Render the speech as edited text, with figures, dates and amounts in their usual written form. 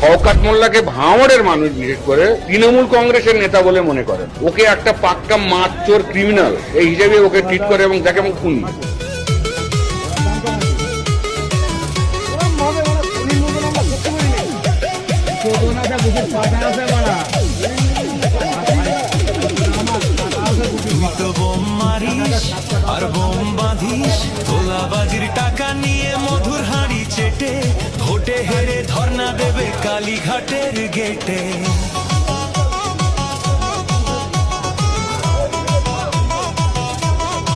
শওকত মোল্লাকে ভাঙড়ের মানুষ বিশেষ করে তৃণমূল কংগ্রেসের নেতা বলে মনে করেন, ওকে একটা পাক্কা মারচোর ক্রিমিনাল এই হিসেবে ওকে ট্রিট করে এবং দেখে এবং খুনি। আর বোম বাঁধিস তোলাবাজির টাকা নিয়ে মধুর হাঁড়ি চেটে ভোটে হেরে ধর্ণা দেবে কালীঘাটের গেটে।